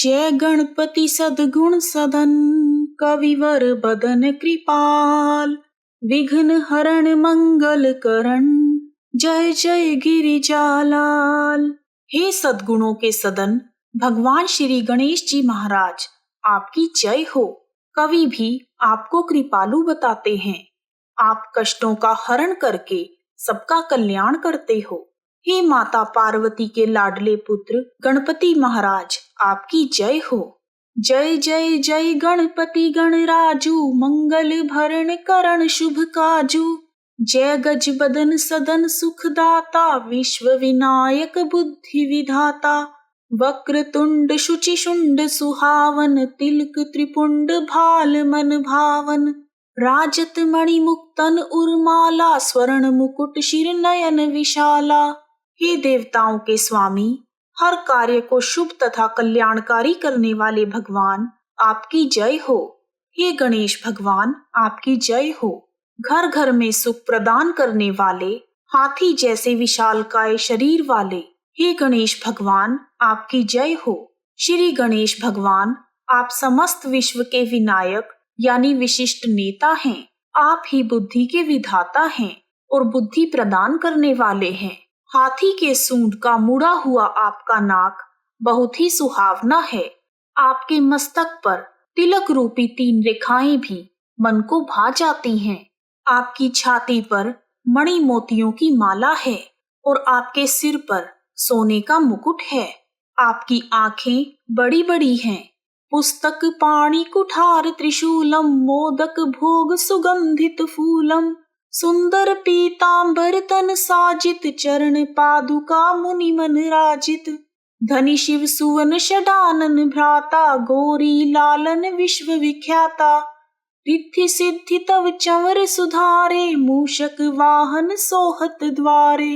जय गणपति सद्गुण सदन, कविवर बदन कृपाल, विघ्न हरण मंगल करण, जय जय गिरिजालाल। हे सद्गुणों के सदन भगवान श्री गणेश जी महाराज, आपकी जय हो। कवि भी आपको कृपालु बताते हैं। आप कष्टों का हरण करके सबका कल्याण करते हो। हे माता पार्वती के लाडले पुत्र गणपति महाराज, आपकी जय हो। जय जय जय गणपति गणराजू, मंगल भरण करण शुभ काजू। जय गज बदन सदन सुखदाता, विश्व विनायक बुद्धि विधाता। वक्र तुंड शुचि शुंड सुहावन, तिलक त्रिपुंड भाल मन भावन। राजत मणि मुक्तन उर्माला, स्वर्ण मुकुट शिर नयन विशाला। हे देवताओं के स्वामी, हर कार्य को शुभ तथा कल्याणकारी करने वाले भगवान, आपकी जय हो। हे गणेश भगवान, आपकी जय हो। घर घर में सुख प्रदान करने वाले, हाथी जैसे विशालकाय शरीर वाले, हे गणेश भगवान, आपकी जय हो। श्री गणेश भगवान, आप समस्त विश्व के विनायक यानी विशिष्ट नेता हैं। आप ही बुद्धि के विधाता हैं और बुद्धि प्रदान करने वाले हैं। हाथी के सूंड का मुड़ा हुआ आपका नाक बहुत ही सुहावना है। आपके मस्तक पर तिलक रूपी 3 रेखाएं भी मन को भा जाती हैं। आपकी छाती पर मणि मोतियों की माला है और आपके सिर पर सोने का मुकुट है। आपकी आंखें बड़ी बड़ी हैं। पुस्तक पाणि कुठार त्रिशूलम, मोदक भोग सुगंधित फूलम। सुंदर पीतांबर तन साजित, चरण पादुका मुनि मन राजित। धनि शिव सुवन षडानन भ्राता, गौरी लालन विश्व विख्याता। रिद्धि सिद्धि तव चंवर सुधारे, मूषक वाहन सोहत द्वारे।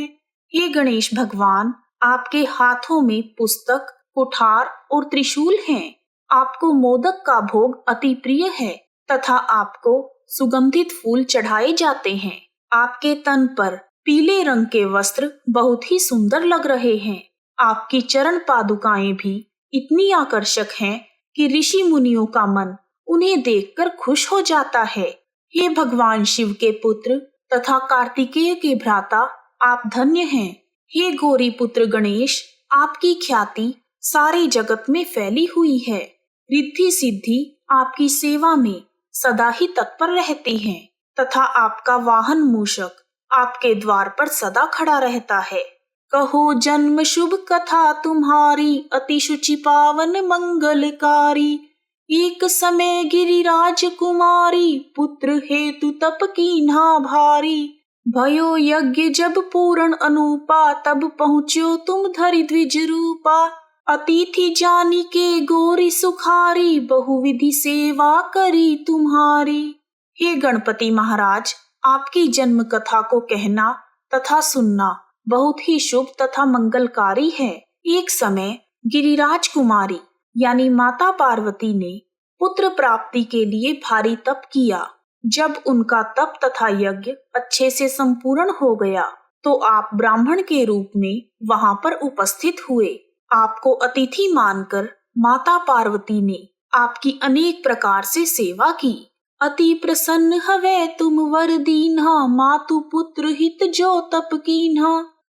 हे गणेश भगवान, आपके हाथों में पुस्तक, कुठार और त्रिशूल हैं। आपको मोदक का भोग अति प्रिय है तथा आपको सुगंधित फूल चढ़ाए जाते हैं। आपके तन पर पीले रंग के वस्त्र बहुत ही सुंदर लग रहे हैं। आपकी चरण पादुकाएं भी इतनी आकर्षक हैं कि ऋषि मुनियों का मन उन्हें देखकर खुश हो जाता है। हे भगवान शिव के पुत्र तथा कार्तिकेय के भ्राता, आप धन्य हैं। हे गौरी पुत्र गणेश, आपकी ख्याति सारे जगत में फैली हुई है। रिद्धि सिद्धि आपकी सेवा में सदा ही तत्पर रहती हैं तथा आपका वाहन मूषक आपके द्वार पर सदा खड़ा रहता है। कहो जन्म शुभ कथा तुम्हारी, अति शुचि पावन मंगलकारी। एक समय गिरिराज कुमारी, पुत्र हेतु तप कीन्हा भारी। भयो यज्ञ जब पूर्ण अनूपा, तब पहुँच्यो तुम धरि द्विज रूपा। अतिथि जानी के गौरी सुखारी, बहुविधि सेवा करी तुम्हारी। हे गणपति महाराज, आपकी जन्म कथा को कहना तथा सुनना बहुत ही शुभ तथा मंगलकारी है। एक समय गिरिराज कुमारी यानी माता पार्वती ने पुत्र प्राप्ति के लिए भारी तप किया। जब उनका तप तथा यज्ञ अच्छे से संपूर्ण हो गया तो आप ब्राह्मण के रूप में वहां पर उपस्थित हुए। आपको अतिथि मानकर माता पार्वती ने आपकी अनेक प्रकार से सेवा की। अति प्रसन्न हवे तुम वर दीन्हा, मातु पुत्र हित जो तप कीन्हा।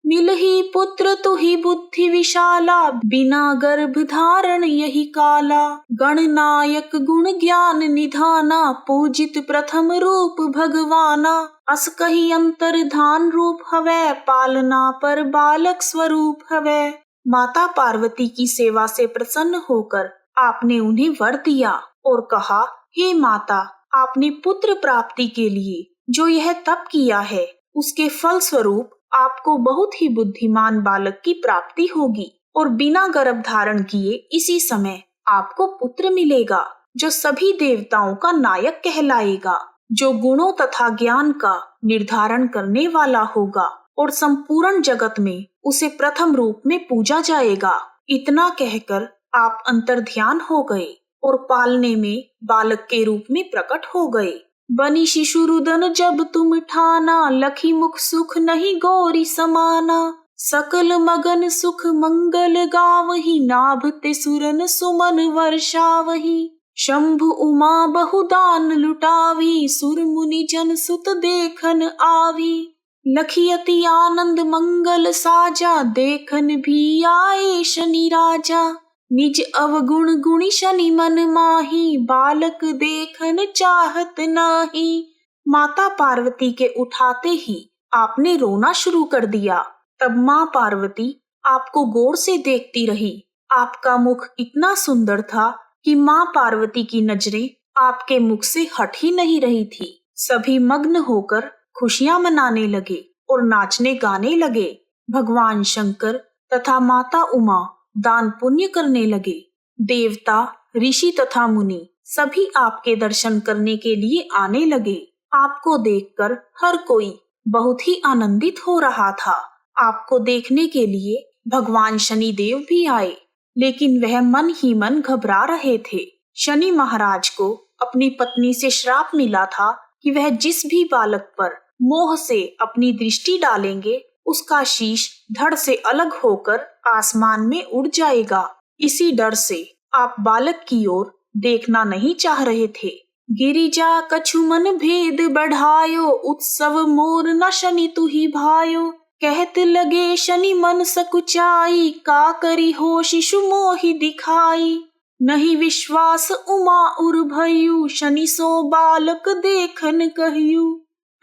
मिलहि पुत्र तुहि बुद्धि विशाला, बिना गर्भ धारण यही काला। गणनायक गुण ज्ञान निधाना, पूजित प्रथम रूप भगवाना। अस कही अंतर्धान रूप हवे, पालना पर बालक स्वरूप हवे। माता पार्वती की सेवा से प्रसन्न होकर आपने उन्हें वर दिया और कहा, हे माता, आपने पुत्र प्राप्ति के लिए जो यह तप किया है उसके फल स्वरूप आपको बहुत ही बुद्धिमान बालक की प्राप्ति होगी और बिना गर्भ धारण किए इसी समय आपको पुत्र मिलेगा जो सभी देवताओं का नायक कहलाएगा, जो गुणों तथा ज्ञान का निर्धारण करने वाला होगा और संपूर्ण जगत में उसे प्रथम रूप में पूजा जाएगा। इतना कहकर आप अंतर्ध्यान हो गए और पालने में बालक के रूप में प्रकट हो गए। बनी शिशु रुदन जब तुम ठाना, लखी मुख सुख नहीं गौरी समाना। सकल मगन सुख मंगल गावही, नाभते सुरन सुमन वर्षावही। शंभु उमा बहुदान लुटावी, सुर मुनि जन सुत देखन आवी। लखियति आनंद मंगल साजा, देखन भी आए शनि राजा। निज अवगुण गुणी शनि मन माही, बालक देखन चाहत नाही। माता पार्वती के उठाते ही आपने रोना शुरू कर दिया। तब माँ पार्वती आपको गौर से देखती रही। आपका मुख इतना सुंदर था कि माँ पार्वती की नजरें आपके मुख से हट ही नहीं रही थी। सभी मग्न होकर खुशियां मनाने लगे और नाचने गाने लगे। भगवान शंकर तथा माता उमा दान पुण्य करने लगे। देवता, ऋषि तथा मुनि सभी आपके दर्शन करने के लिए आने लगे। आपको देखकर हर कोई बहुत ही आनंदित हो रहा था। आपको देखने के लिए भगवान शनि देव भी आए, लेकिन वह मन ही मन घबरा रहे थे। शनि महाराज को अपनी पत्नी से श्राप मिला था कि वह जिस भी बालक पर मोह से अपनी दृष्टि डालेंगे, उसका शीश धड़ से अलग होकर आसमान में उड़ जाएगा। इसी डर से आप बालक की ओर देखना नहीं चाह रहे थे। गिरिजा कछु मन भेद बढ़ायो, उत्सव मोर न शनि तुही भायो। कहत लगे शनि मन सकुचाई, का करी हो शिशु मोहि दिखाई। नहीं विश्वास उमा उर भयु, शनि सो बालक देखन कहियु।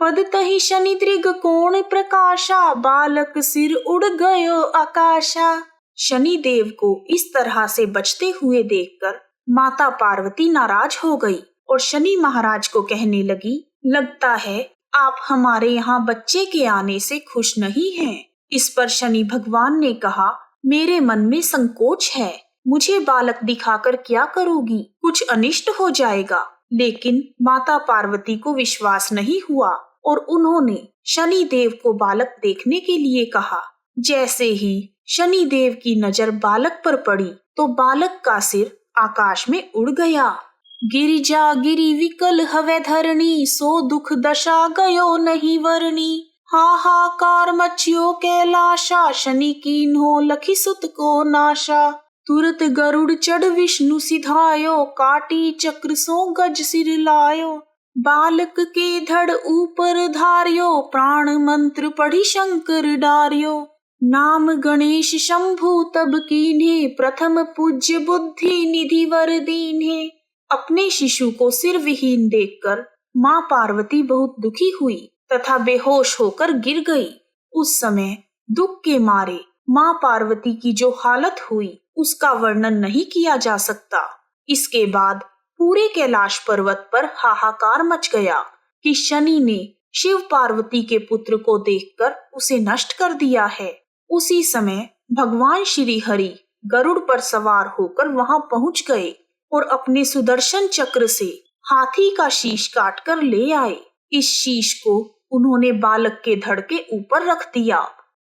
पद तहि शनि दृग कोण प्रकाशा, बालक सिर उड़ गयो आकाशा। शनि देव को इस तरह से बचते हुए देखकर माता पार्वती नाराज हो गई और शनि महाराज को कहने लगी, लगता है आप हमारे यहाँ बच्चे के आने से खुश नहीं हैं। इस पर शनि भगवान ने कहा, मेरे मन में संकोच है, मुझे बालक दिखाकर क्या करोगी, कुछ अनिष्ट हो जाएगा। लेकिन माता पार्वती को विश्वास नहीं हुआ और उन्होंने शनि देव को बालक देखने के लिए कहा। जैसे ही शनि देव की नजर बालक पर पड़ी तो बालक का सिर आकाश में उड़ गया। गिरिजा गिरी विकल हवे धरणी, सो दुख दशा गयो नहीं वरणी। हाहाकार मचियो कैलाशा, शनि कीन्हो लखी सुत को नाशा। तुरत गरुड़ चढ़ विष्णु सिधायो, काटी चक्र सो गज सिर लायो। बालक के धड़ ऊपर धार्यो, प्राण मंत्र पढ़ी शंकर डार्यो। नाम गणेश शंभु तब कीन्हे, प्रथम पूज्य बुद्धि निधि वर दीन्हे। अपने शिशु को सिर विहीन देखकर माँ पार्वती बहुत दुखी हुई तथा बेहोश होकर गिर गई। उस समय दुख के मारे माँ पार्वती की जो हालत हुई उसका वर्णन नहीं किया जा सकता। इसके बाद पूरे कैलाश पर्वत पर हाहाकार मच गया कि शनि ने शिव पार्वती के पुत्र को देखकर उसे नष्ट कर दिया है। उसी समय भगवान श्री हरि गरुड़ पर सवार होकर वहां पहुंच गए और अपने सुदर्शन चक्र से हाथी का शीश काट कर ले आए। इस शीश को उन्होंने बालक के धड़ के ऊपर रख दिया।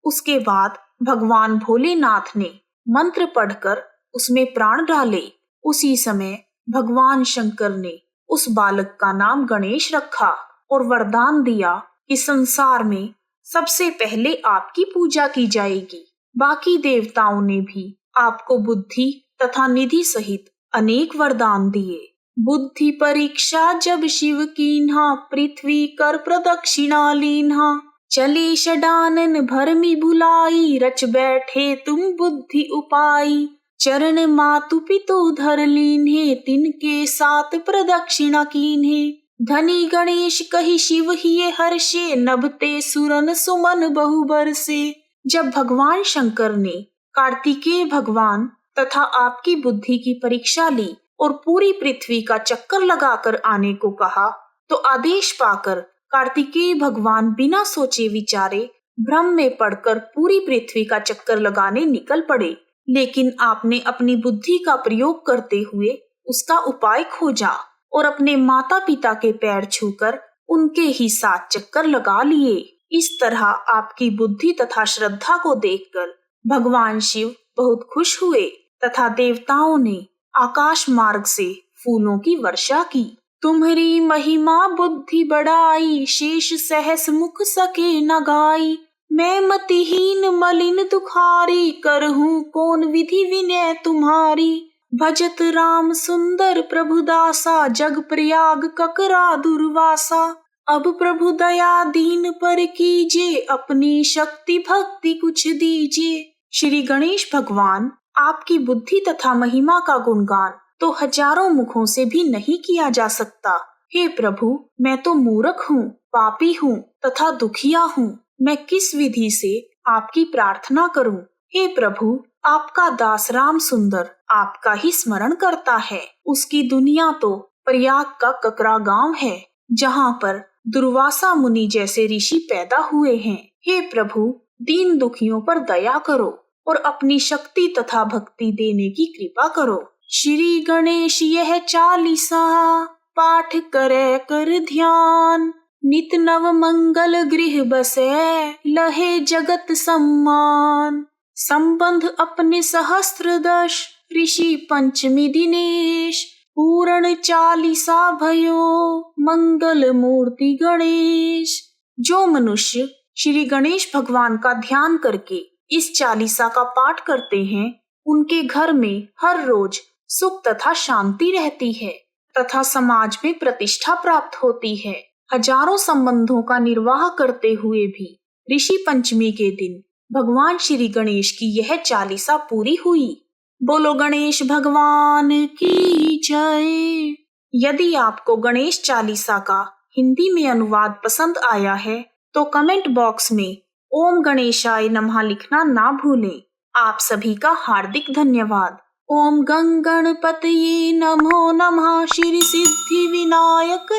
उसके बाद भगवान भोलेनाथ ने मंत्र पढ़कर उसमें प्राण डाले। उसी समय भगवान शंकर ने उस बालक का नाम गणेश रखा और वरदान दिया कि संसार में सबसे पहले आपकी पूजा की जाएगी। बाकी देवताओं ने भी आपको बुद्धि तथा निधि सहित अनेक वरदान दिए। बुद्धि परीक्षा जब शिव कीन्हा, पृथ्वी कर प्रदक्षिणा लीन्हा। चले षडानन भरमि भुलाई, रच बैठे तुम बुद्धि उपाई। चरण मातु पितु धर लीन्हे, तिनके साथ प्रदक्षिणा कीन्हे। धनी गणेश कहि शिव हिये हर्षे, नभते सुरन सुमन बहु बरसे। जब भगवान शंकर ने कार्तिकेय भगवान तथा आपकी बुद्धि की परीक्षा ली और पूरी पृथ्वी का चक्कर लगाकर आने को कहा, तो आदेश पाकर कार्तिकेय भगवान बिना सोचे विचारे भ्रम में पड़कर पूरी पृथ्वी का चक्कर लगाने निकल पड़े। लेकिन आपने अपनी बुद्धि का प्रयोग करते हुए उसका उपाय खोजा और अपने माता पिता के पैर छूकर उनके ही 7 चक्कर लगा लिए। इस तरह आपकी बुद्धि तथा श्रद्धा को देखकर भगवान शिव बहुत खुश हुए तथा देवताओं ने आकाश मार्ग से फूलों की वर्षा की। तुम्हारी महिमा बुद्धि बढ़ाई, शेष सहस मुख सके न गाई। मैं मतिहीन मलिन दुखारी, करहूँ कौन विधि विनय तुम्हारी। भजत राम सुंदर प्रभु दासा, जग प्रयाग ककरा दुर्वासा। अब प्रभु दया दीन पर कीजिए, अपनी शक्ति भक्ति कुछ दीजिए। श्री गणेश भगवान, आपकी बुद्धि तथा महिमा का गुणगान तो हजारों मुखों से भी नहीं किया जा सकता। हे प्रभु, मैं तो मूर्ख हूँ, पापी हूँ तथा दुखिया हूँ। मैं किस विधि से आपकी प्रार्थना करूँ। हे प्रभु, आपका दास राम सुंदर आपका ही स्मरण करता है। उसकी दुनिया तो प्रयाग का ककरा गांव है, जहाँ पर दुर्वासा मुनि जैसे ऋषि पैदा हुए हैं। हे प्रभु, दीन दुखियों पर दया करो और अपनी शक्ति तथा भक्ति देने की कृपा करो। श्री गणेश यह चालीसा, पाठ करे कर ध्यान। नित नव मंगल गृह बसे, लहे जगत सम्मान। संबंध अपने सहस्त्र दश, ऋषि पंचमी दिनेश। पूर्ण चालीसा भयो, मंगल मूर्ति गणेश। जो मनुष्य श्री गणेश भगवान का ध्यान करके इस चालीसा का पाठ करते हैं, उनके घर में हर रोज सुख तथा शांति रहती है तथा समाज में प्रतिष्ठा प्राप्त होती है। हजारों संबंधों का निर्वाह करते हुए भी ऋषि पंचमी के दिन भगवान श्री गणेश की यह चालीसा पूरी हुई। बोलो गणेश भगवान की जय। यदि आपको गणेश चालीसा का हिंदी में अनुवाद पसंद आया है तो कमेंट बॉक्स में ओम गणेशाय नमः लिखना ना भूलें। आप सभी का हार्दिक धन्यवाद। ओम गंगणपतये नमो नमः। श्री सिद्धि विनायक